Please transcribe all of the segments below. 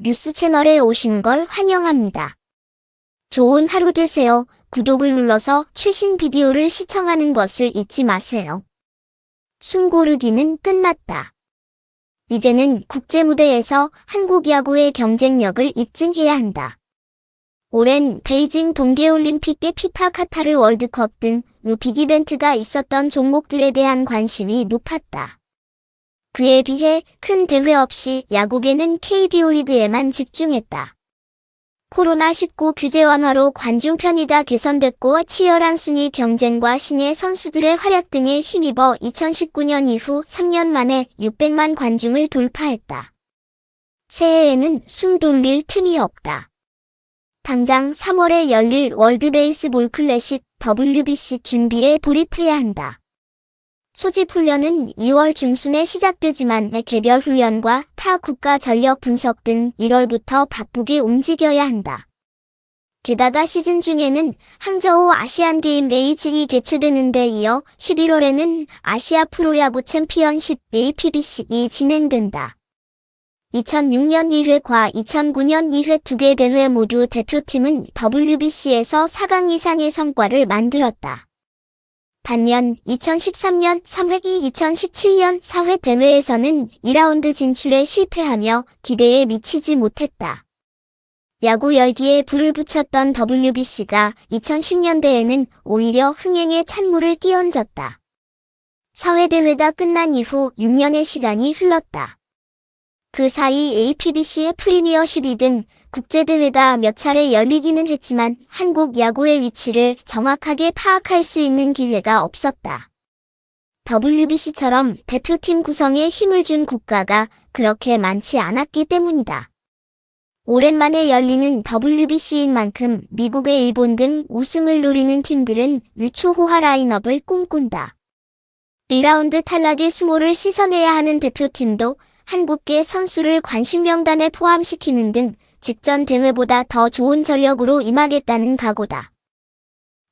뉴스 채널에 오신 걸 환영합니다. 좋은 하루 되세요. 구독을 눌러서 최신 비디오를 시청하는 것을 잊지 마세요. 숨 고르기는 끝났다. 이제는 국제무대에서 한국 야구의 경쟁력을 입증해야 한다. 오랜 베이징 동계올림픽 때 피파 카타르 월드컵 등 빅이벤트가 있었던 종목들에 대한 관심이 높았다. 그에 비해 큰 대회 없이 야구계는 KBO 리그에만 집중했다. 코로나19 규제 완화로 관중 편의가 개선됐고 치열한 순위 경쟁과 신예 선수들의 활약 등에 힘입어 2019년 이후 3년 만에 600만 관중을 돌파했다. 새해에는 숨 돌릴 틈이 없다. 당장 3월에 열릴 월드베이스볼 클래식 WBC 준비에 돌입해야 한다. 소집 훈련은 2월 중순에 시작되지만 개별 훈련과 타 국가 전력 분석 등 1월부터 바쁘게 움직여야 한다. 게다가 시즌 중에는 항저우 아시안게임 H2 개최되는 데 이어 11월에는 아시아 프로야구 챔피언십 APBC이 진행된다. 2006년 2회과 2009년 2회 2개 대회 모두 대표팀은 WBC에서 4강 이상의 성과를 만들었다. 반면 2013년 3회기 2017년 4회 대회에서는 2라운드 진출에 실패하며 기대에 미치지 못했다. 야구 열기에 불을 붙였던 WBC가 2010년대에는 오히려 흥행에 찬물을 끼얹었다. 4회 대회가 끝난 이후 6년의 시간이 흘렀다. 그 사이 APBC의 프리미어십이 등 국제대회가 몇 차례 열리기는 했지만 한국 야구의 위치를 정확하게 파악할 수 있는 기회가 없었다. WBC처럼 대표팀 구성에 힘을 준 국가가 그렇게 많지 않았기 때문이다. 오랜만에 열리는 WBC인 만큼 미국의 일본 등 우승을 노리는 팀들은 유초호화 라인업을 꿈꾼다. 2라운드 탈락의 수모를 씻어내야 하는 대표팀도 한국계 선수를 관심 명단에 포함시키는 등 직전 대회보다 더 좋은 전력으로 임하겠다는 각오다.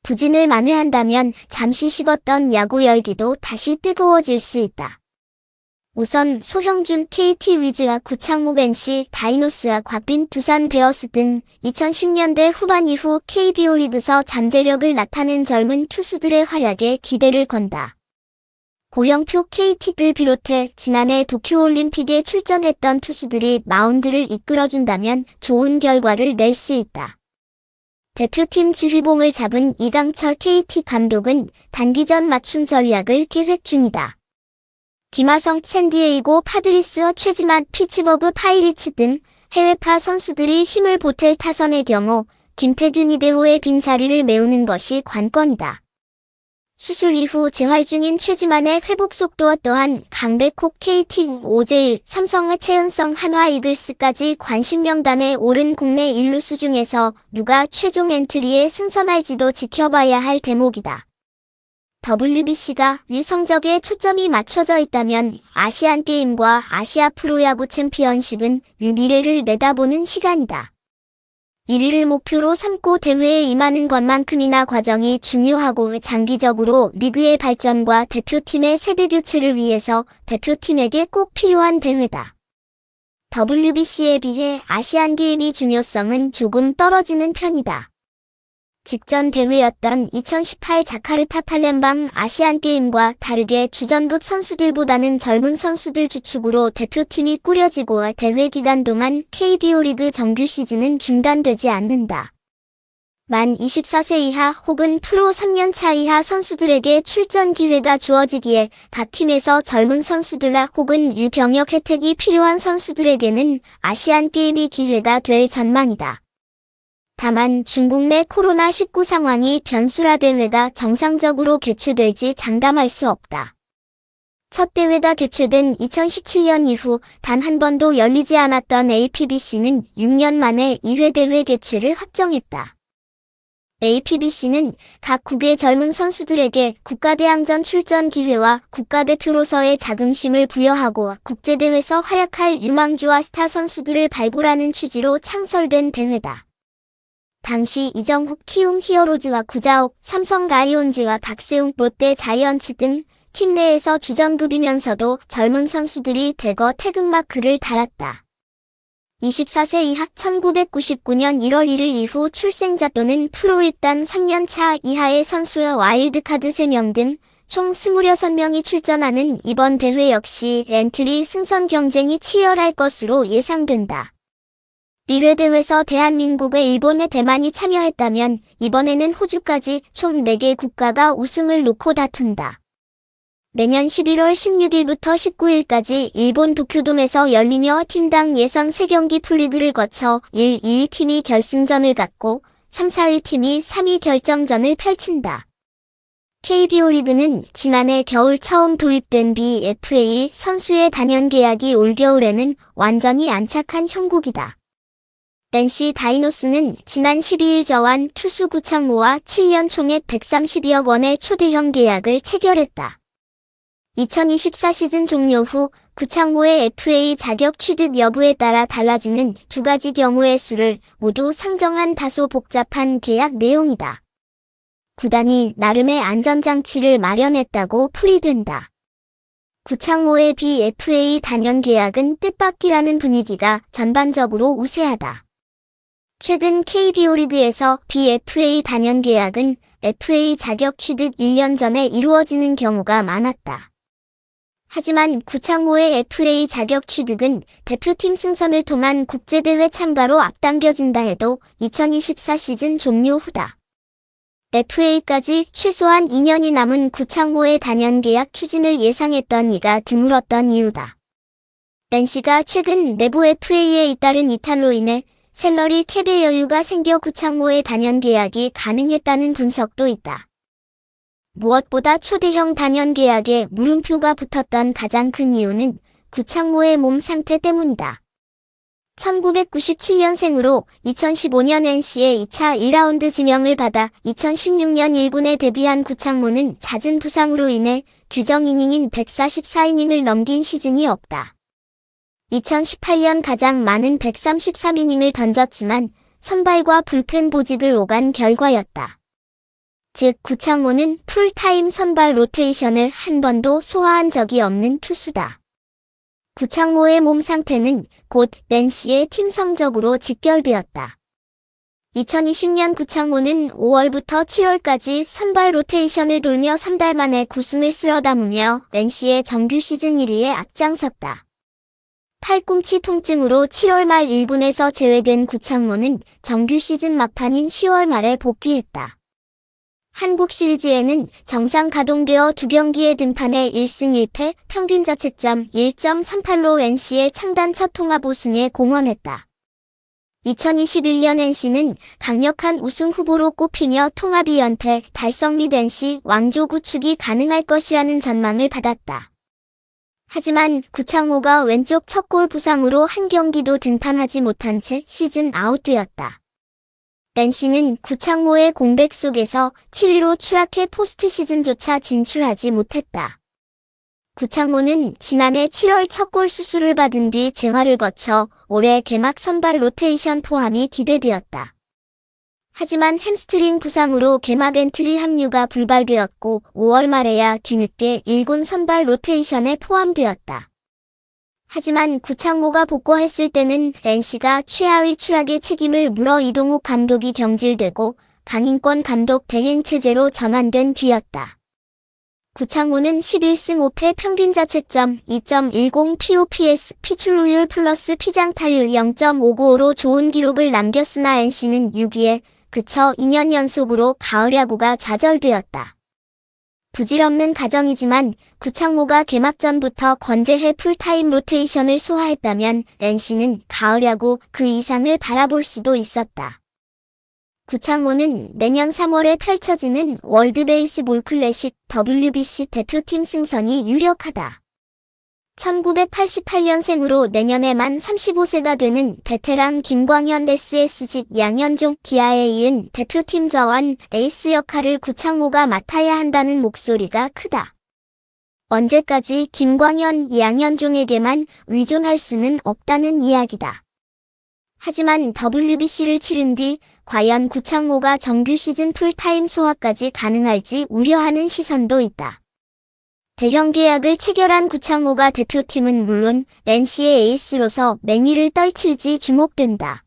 부진을 만회한다면 잠시 식었던 야구 열기도 다시 뜨거워질 수 있다. 우선 소형준 KT 위즈와 구창모 NC 다이노스와 곽빈 두산 베어스 등 2010년대 후반 이후 KBO 리그에서 잠재력을 나타낸 젊은 투수들의 활약에 기대를 건다. 고영표 KT를 비롯해 지난해 도쿄올림픽에 출전했던 투수들이 마운드를 이끌어준다면 좋은 결과를 낼 수 있다. 대표팀 지휘봉을 잡은 이강철 KT 감독은 단기전 맞춤 전략을 계획 중이다. 김하성 샌디에이고 파드리스와 최지만 피츠버그 파이리츠 등 해외파 선수들이 힘을 보탤 타선의 경우 김태균 이대호의 빈자리를 메우는 것이 관건이다. 수술 이후 재활 중인 최지만의 회복 속도와 또한 강백호 KT, 오재일, 삼성의 최은성 한화 이글스까지 관심 명단에 오른 국내 일루수 중에서 누가 최종 엔트리에 승선할지도 지켜봐야 할 대목이다. WBC가 이 성적에 초점이 맞춰져 있다면 아시안게임과 아시아 프로야구 챔피언십은 미래를 내다보는 시간이다. 1위를 목표로 삼고 대회에 임하는 것만큼이나 과정이 중요하고 장기적으로 리그의 발전과 대표팀의 세대 교체를 위해서 대표팀에게 꼭 필요한 대회다. WBC에 비해 아시안게임의 중요성은 조금 떨어지는 편이다. 직전 대회였던 2018 자카르타 팔렘방 아시안게임과 다르게 주전급 선수들보다는 젊은 선수들 주축으로 대표팀이 꾸려지고 대회 기간 동안 KBO 리그 정규 시즌은 중단되지 않는다. 만 24세 이하 혹은 프로 3년차 이하 선수들에게 출전 기회가 주어지기에 각 팀에서 젊은 선수들과 혹은 유병역 혜택이 필요한 선수들에게는 아시안게임이 기회가 될 전망이다. 다만 중국 내 코로나19 상황이 변수라 대회가 정상적으로 개최될지 장담할 수 없다. 첫 대회가 개최된 2017년 이후 단 한 번도 열리지 않았던 APBC는 6년 만에 2회 대회 개최를 확정했다. APBC는 각 국의 젊은 선수들에게 국가대항전 출전 기회와 국가대표로서의 자긍심을 부여하고 국제대회에서 활약할 유망주와 스타 선수들을 발굴하는 취지로 창설된 대회다. 당시 이정욱 키움 히어로즈와 구자욱, 삼성 라이온즈와 박세웅 롯데 자이언츠 등 팀 내에서 주전급이면서도 젊은 선수들이 대거 태극마크를 달았다. 24세 이하 1999년 1월 1일 이후 출생자 또는 프로 입단 3년차 이하의 선수와 와일드카드 3명 등 총 26명이 출전하는 이번 대회 역시 엔트리 승선 경쟁이 치열할 것으로 예상된다. 1회 대회에서 대한민국의 일본의 대만이 참여했다면 이번에는 호주까지 총 4개 국가가 우승을 놓고 다툰다. 내년 11월 16일부터 19일까지 일본 도쿄돔에서 열리며 팀당 예선 3경기 풀리그를 거쳐 1, 2위 팀이 결승전을 갖고 3, 4위 팀이 3위 결정전을 펼친다. KBO 리그는 지난해 겨울 처음 도입된 BFA 선수의 단연 계약이 올겨울에는 완전히 안착한 형국이다. NC 다이노스는 지난 12일 저완 투수 구창모와 7년 총액 130억 원의 초대형 계약을 체결했다. 2024 시즌 종료 후 구창모의 FA 자격 취득 여부에 따라 달라지는 두 가지 경우의 수를 모두 상정한 다소 복잡한 계약 내용이다. 구단이 나름의 안전장치를 마련했다고 풀이된다. 구창모의 BFA 단연 계약은 뜻밖이라는 분위기가 전반적으로 우세하다. 최근 KBO 리그에서 BFA 단연 계약은 FA 자격 취득 1년 전에 이루어지는 경우가 많았다. 하지만 구창모의 FA 자격 취득은 대표팀 승선을 통한 국제대회 참가로 앞당겨진다 해도 2024 시즌 종료 후다. FA까지 최소한 2년이 남은 구창모의 단연 계약 추진을 예상했던 이가 드물었던 이유다. NC가 최근 내부 FA에 잇따른 이탈로 인해 샐러리 캡의 여유가 생겨 구창모의 단연 계약이 가능했다는 분석도 있다. 무엇보다 초대형 단연 계약에 물음표가 붙었던 가장 큰 이유는 구창모의 몸 상태 때문이다. 1997년생으로 2015년 NC의 2차 1라운드 지명을 받아 2016년 1군에 데뷔한 구창모는 잦은 부상으로 인해 규정 이닝인 144이닝을 넘긴 시즌이 없다. 2018년 가장 많은 133이닝을 던졌지만 선발과 불펜 보직을 오간 결과였다. 즉 구창모는 풀타임 선발 로테이션을 한 번도 소화한 적이 없는 투수다. 구창모의 몸 상태는 곧 NC의 팀 성적으로 직결되었다. 2020년 구창모는 5월부터 7월까지 선발 로테이션을 돌며 3달 만에 9승을 쓸어 담으며 NC의 정규 시즌 1위에 앞장섰다. 팔꿈치 통증으로 7월 말 1군에서 제외된 구창모는 정규 시즌 막판인 10월 말에 복귀했다. 한국 시리즈에는 정상 가동되어 2경기에 등판해 1승 1패, 평균 자책점 1.38로 NC의 창단 첫 통합 우승에 공헌했다. 2021년 NC는 강력한 우승 후보로 꼽히며 통합 2연패 달성 및 NC 왕조 구축이 가능할 것이라는 전망을 받았다. 하지만 구창모가 왼쪽 척골 부상으로 한 경기도 등판하지 못한 채 시즌 아웃되었다. NC는 구창모의 공백 속에서 7위로 추락해 포스트 시즌조차 진출하지 못했다. 구창모는 지난해 7월 척골 수술을 받은 뒤 재활을 거쳐 올해 개막 선발 로테이션 포함이 기대되었다. 하지만 햄스트링 부상으로 개막 엔트리 합류가 불발되었고 5월 말에야 뒤늦게 1군 선발 로테이션에 포함되었다. 하지만 구창모가 복귀했을 때는 NC가 최하위 추락의 책임을 물어 이동욱 감독이 경질되고 강인권 감독 대행체제로 전환된 뒤였다. 구창모는 11승 5패 평균 자책점 2.10 POPS 피출루율 플러스 피장타율 0.595로 좋은 기록을 남겼으나 NC는 6위에 그쳐 2년 연속으로 가을 야구가 좌절되었다. 부질없는 가정이지만 구창모가 개막 전부터 건재해 풀타임 로테이션을 소화했다면 NC는 가을 야구 그 이상을 바라볼 수도 있었다. 구창모는 내년 3월에 펼쳐지는 월드베이스볼 클래식 WBC 대표팀 승선이 유력하다. 1988년생으로 내년에 만 35세가 되는 베테랑 김광현 SS직 양현종 기아에 이은 대표팀 좌완 에이스 역할을 구창모가 맡아야 한다는 목소리가 크다. 언제까지 김광현, 양현종에게만 의존할 수는 없다는 이야기다. 하지만 WBC를 치른 뒤 과연 구창모가 정규 시즌 풀타임 소화까지 가능할지 우려하는 시선도 있다. 대형 계약을 체결한 구창모가 대표팀은 물론 NC의 에이스로서 맹위를 떨칠지 주목된다.